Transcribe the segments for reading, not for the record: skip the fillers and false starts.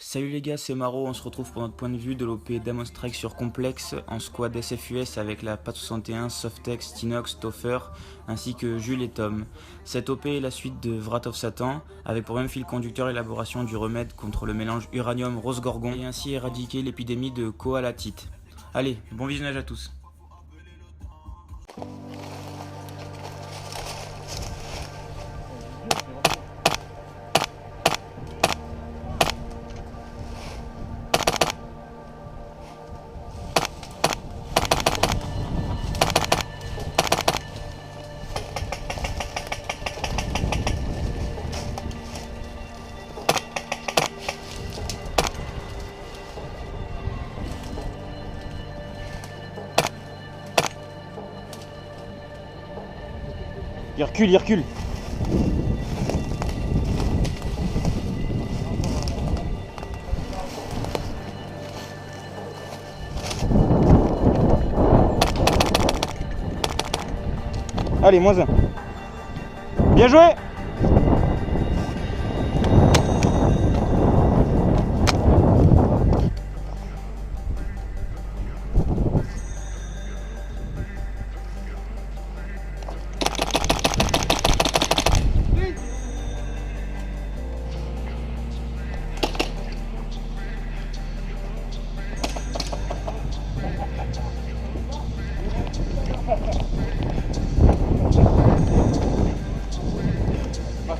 Salut les gars, c'est Maro, on se retrouve pour notre point de vue de l'OP Demon Strike sur Complex en squad SFUS avec la PAT 61, Softex, Tinox, Toffer ainsi que Jules et Tom. Cette OP est la suite de Wrath of Satan avec pour même fil conducteur l'élaboration du remède contre le mélange uranium-rose-gorgon et ainsi éradiquer l'épidémie de koalatite. Allez, bon visionnage à tous. Il recule, il recule. Allez, -1. Bien joué.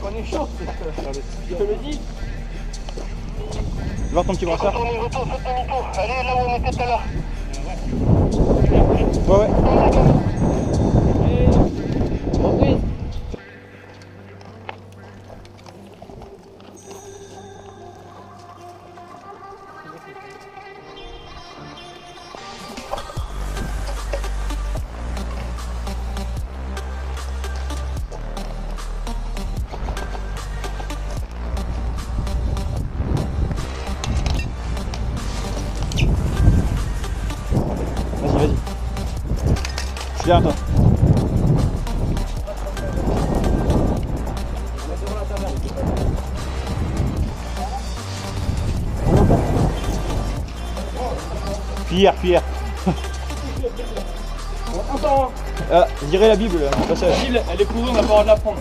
On est chaud, je te le dis. Voir ton petit brassard. Retourne, faites demi-tour. Allez là où on était tout à l'heure. Ouais. Reprise. Vas-y. Je suis derrière toi. Cuillère. Ah, virer la Bible, passage. La Bible, elle est pourrie, on n'a pas le droit de la prendre.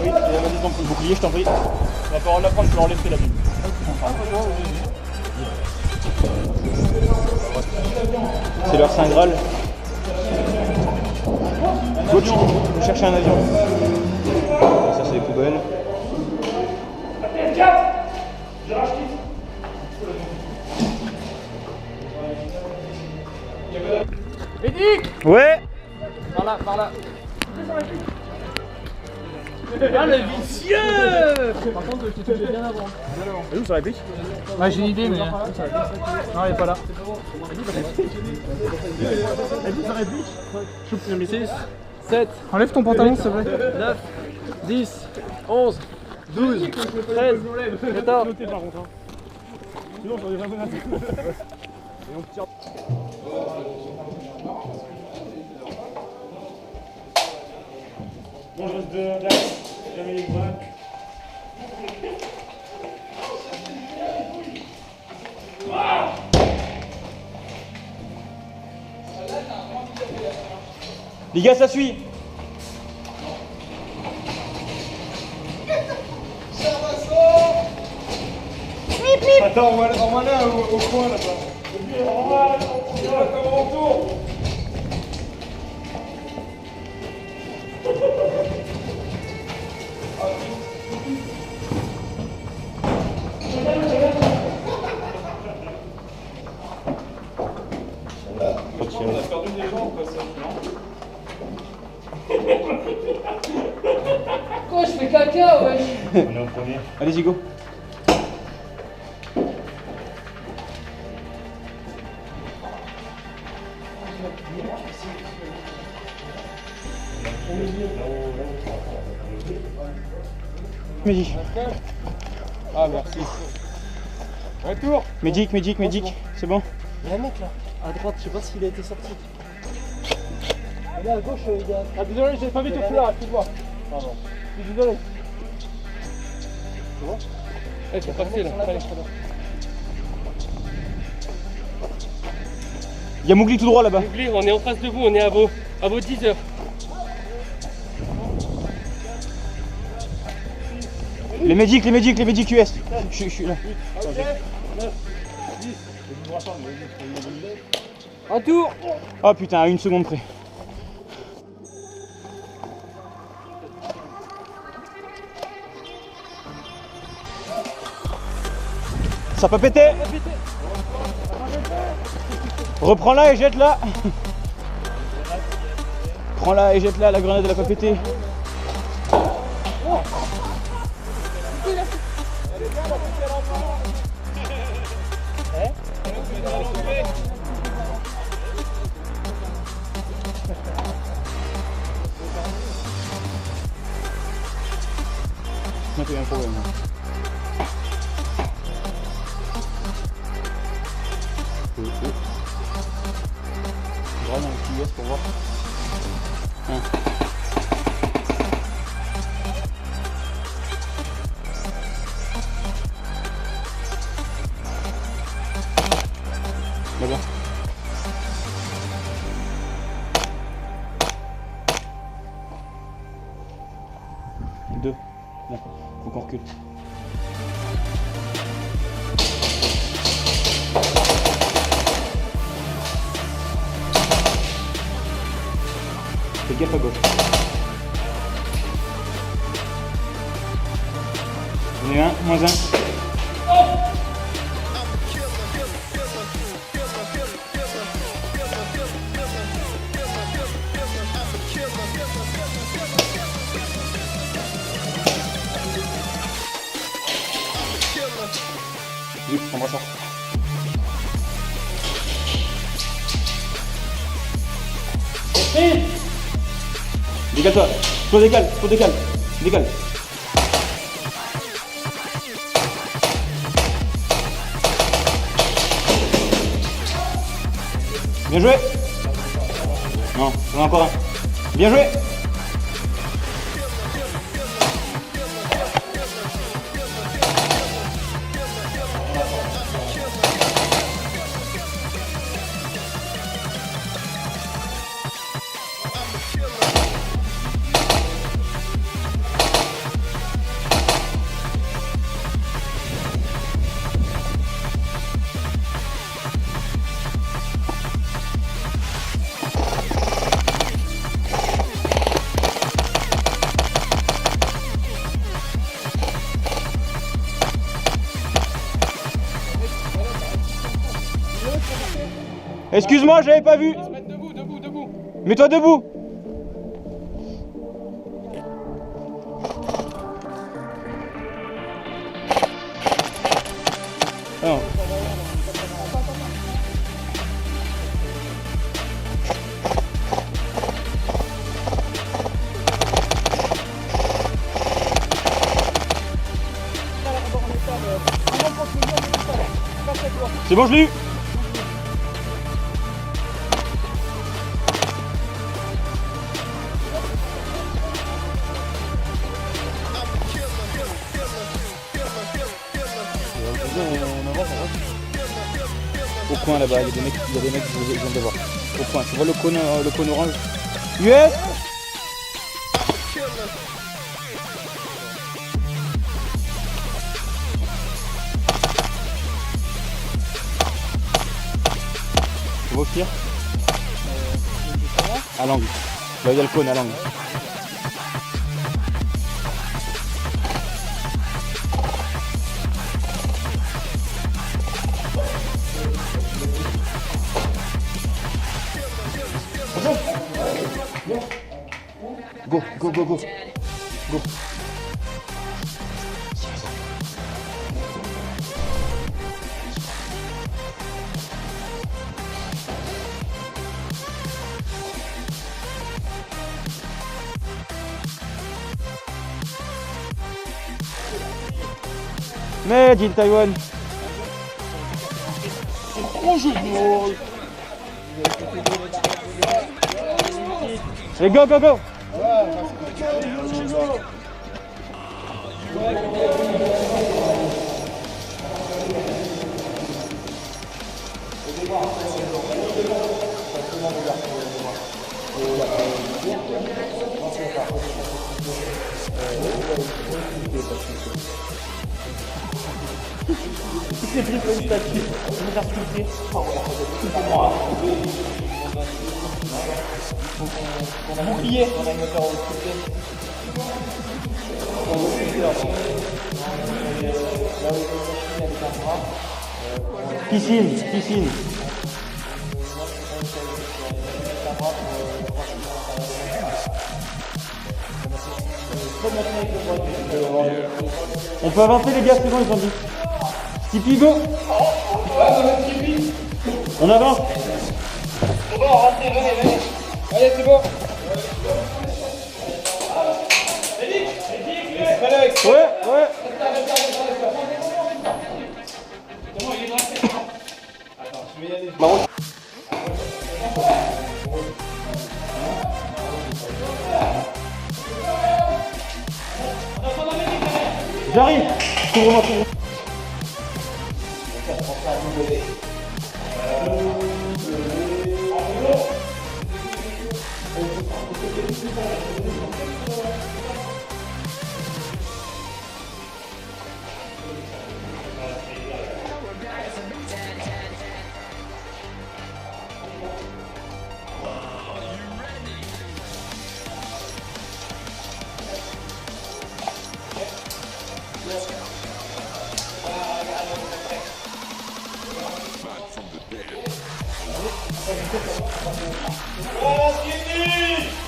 Oui, et vas-y, ton bouclier, je t'en prie. On n'a pas le droit de la prendre, tu leur laisser la Bible. C'est leur Saint Graal. Coach, vous cherchez un avion. Ça, c'est les poubelles. Médic. Ouais. Par là. Ah le vicieux. Par contre, je t'ai touché bien avant. Et où ça réplique? Ouais, j'ai une idée, mais. Non, il est pas là. Et où ça réplique? 6, 7. Enlève ton pantalon, s'il te plaît. 9, 10, 11, 12, 13, 14. Sinon, j'en ai jamais noté. Et on tire. Bon, je reste de là. Jamais les bras. Les gars, ça suit. Attends, on va là au coin là-bas. On va comme retour. On a perdu des gens au passage, non? Quoi, je fais caca, wesh. On est au premier. Allez-y, go. Médic. Ah, merci. Retour. Médic, c'est bon? Il y a un mec là, à droite, je sais pas s'il a été sorti. Et là à gauche, il y a. Ah, désolé, j'ai pas vu ton foulard, excuse-moi. Pardon. Je suis désolé. Tu vois? Ouais, faut passer là. Allez. Il y a Mougli tout droit là-bas. Mougli, on est en face de vous, on est à vos 10 heures. Les médics US. Je suis là. Un tour. Oh putain, à 1 seconde près. Ça peut péter. Reprends-la et jette-la. Prends-la et jette-la, la grenade elle a pas pété. Il y a un problème. Je regarde un petit US pour voir. Là-bas. Deux. Bon, faut qu'on recule. Fais gaffe à gauche. J'en ai un, moins un. Vite, on va ça. Décale-toi, toi décale. Bien joué. Non, j'en ai encore un. Bien joué. Excuse-moi, j'avais pas vu. Debout. Mets-toi debout. Ah. C'est bon, je l'ai eu. Au coin là-bas, il y a des mecs qui viennent de voir. Au coin, tu vois le cône orange. US. Tu vois au tir à l'angle. Là, il y a le cône à l'angle. Go. Made in Taiwan. Allez, go. C'est pris pour une statue. On va faire sculpter. Bouclier. On va me faire sculpter. Piscine, piscine. On peut avancer les gars, c'est bon ils ont dit. Tipeee go. On avance. C'est bon, rentrez, venez. Allez, c'est bon. Alex. Ouais, ouais. J'arrive. Tourne-moi, tourne-moi.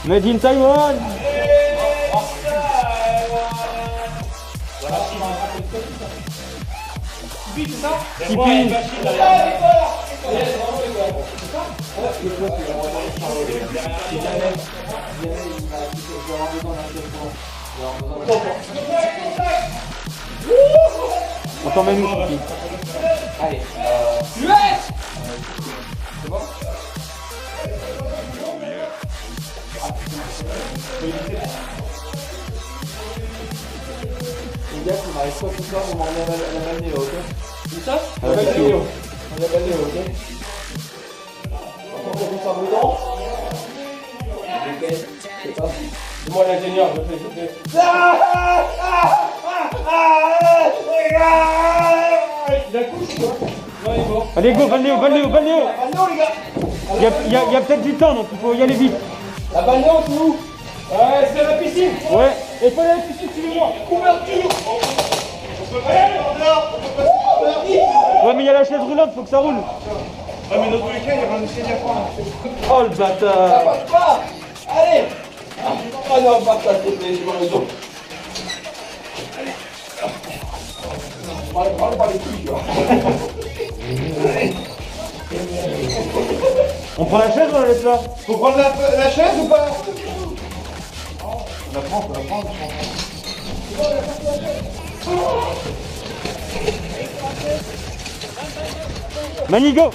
Made in Taiwan. Tipeee. On t'emmène où, Tipeee? Allez. C'est bon? Les gars, on arrive pas ce soir, on va emmener la balnéo, ok? C'est ça? La balnéo. La balnéo, ok? On va faire ça dedans. C'est pas. Dis-moi l'ingénieur, je fais. Il a couché quoi? Non, il est mort. Allez, go, balnéo, balnéo, balnéo! Balnéo, les gars! Il y a peut-être du temps, donc il faut y aller vite. La balnéo, c'est où? Ouais, c'est à la piscine! Ouais. Et pas la piscine, suivez-moi! Couverture! On peut pas aller par là! On peut passer par là! Ouais, mais il y a la chaise roulante, faut que ça roule. Ah, mais dans tous les cas, il y aura un essai à Oh le bâtard! Ça passe pas! Allez! Ah non, pas ça, s'il te plaît, j'ai pas raison. Parle pas les couilles, quoi. On prend la chaise ou on la laisse là? Faut prendre la chaise ou pas? On la prend, on la prend. Manigo!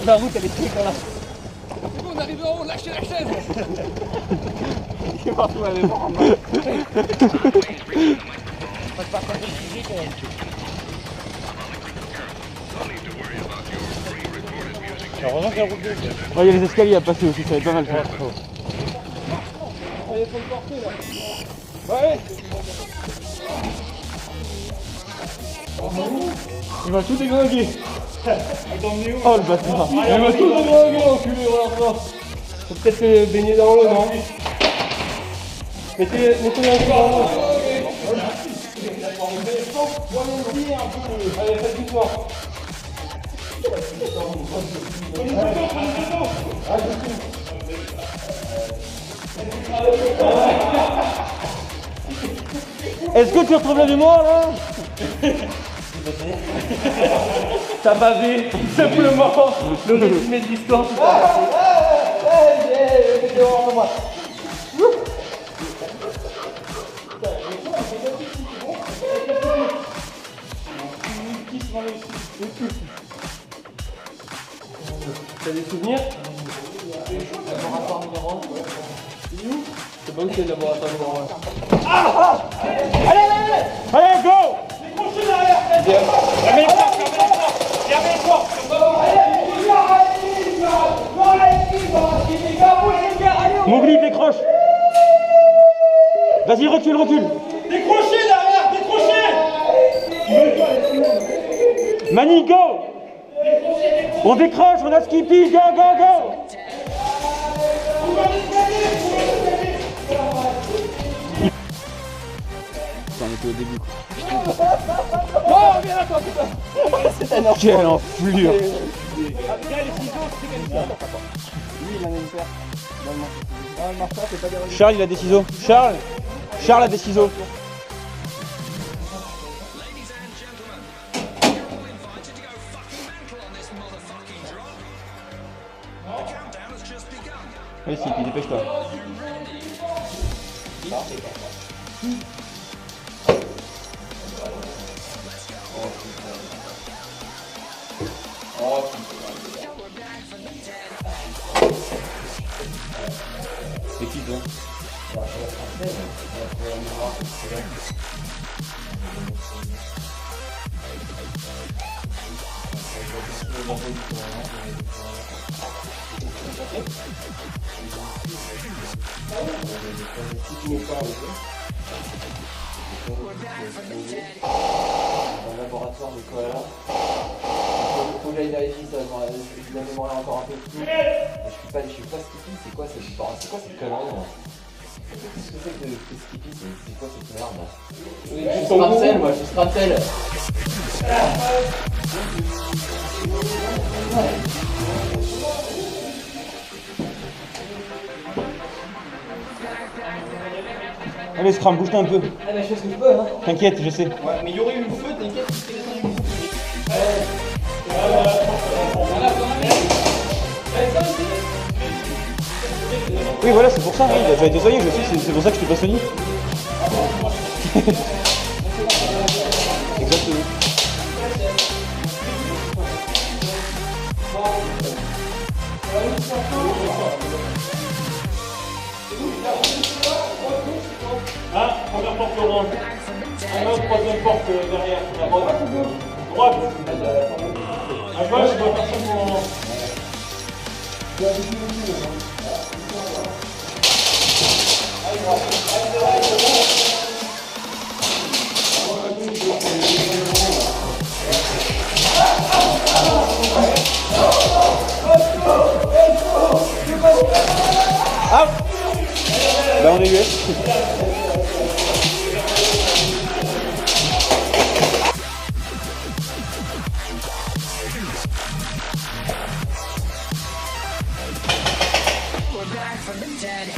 La route elle est très là. C'est bon, on arrive en haut, lâchez la chaise. Il est partout à l'époque. Heureusement qu'il y a route de. Ouais, il y a les escaliers à passer aussi, ça va être pas mal. Allez, faut le porter là. Ouais. Il va tout déglinguer. Oh le bâtard! Il va tout déglinguer, enculé, regarde ça. Faut peut-être baigner dans l'eau, non? Mettez un dans l'eau. Allez, faites du sport. Est-ce que tu retrouves la mémoire là? T'as bavé, tout simplement. Le résumé de l'histoire, tout ça. T'as des souvenirs? Laboratoire numéro 1. Il est où? C'est bon que c'est le laboratoire numéro 1. Allez, go! Décrochez derrière! Fermez les portes! Fermez les portes! Mowgli, décroche! Vas-y, recule! Décrochez derrière! Décrochez! Mani, go! On décroche, on a Skippy, go! On était au début. Oh, viens là, toi, putain! Quelle enflure! Lui, il en a une paire. Ah, le marchand, c'est pas des religieux. Charles, il a des ciseaux. Charles a des ciseaux. Allez, Skippy, dépêche-toi. C'est qui toi? Dans le laboratoire de koala. Faut que j'aille vérifier ça, la mémoire est encore un peu floue. Je suis pas Skippy, c'est quoi cette connerie là? Qu'est-ce que c'est que Skippy? C'est quoi cette merde là? Je suis Strapcel, moi, je suis Strapcel. Allez, Scram, bouge-toi un peu. Ah, mais je fais ce que je peux, hein. T'inquiète, je sais. Ouais, mais il y aurait eu le feu, t'inquiète, tu fais descendre du coup. Oui, voilà, c'est pour ça, il a déjà été soigné, je sais, c'est pour ça que je t'ai pas soigné. Exactement. Ah, première porte orange. Alors, troisième porte derrière, la droite. Droite. À gauche, je vois personne pour le moment. Ah, bah on est US.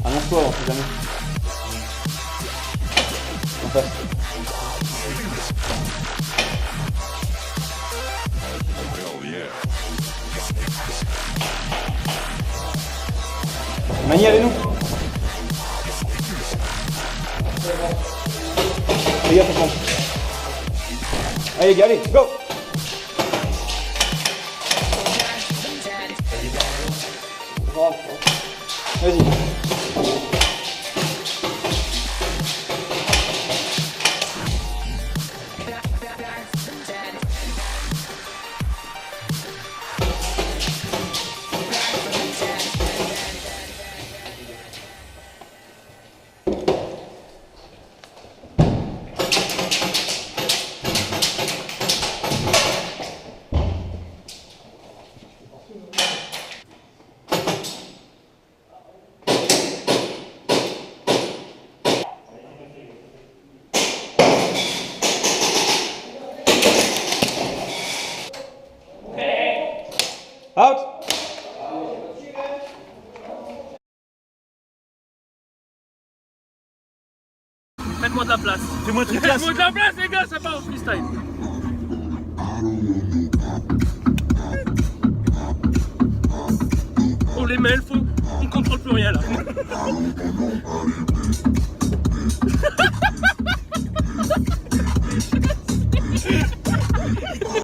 Annonce-toi, on sait jamais. On passe. Mani, avec nous. Les gars, attention. Allez les gars, allez, go. Vas-y. Out. Faites-moi de la place. Fais-moi très classe. Faites-moi de la place, les gars, ça part au freestyle. On les met, on contrôle plus rien là.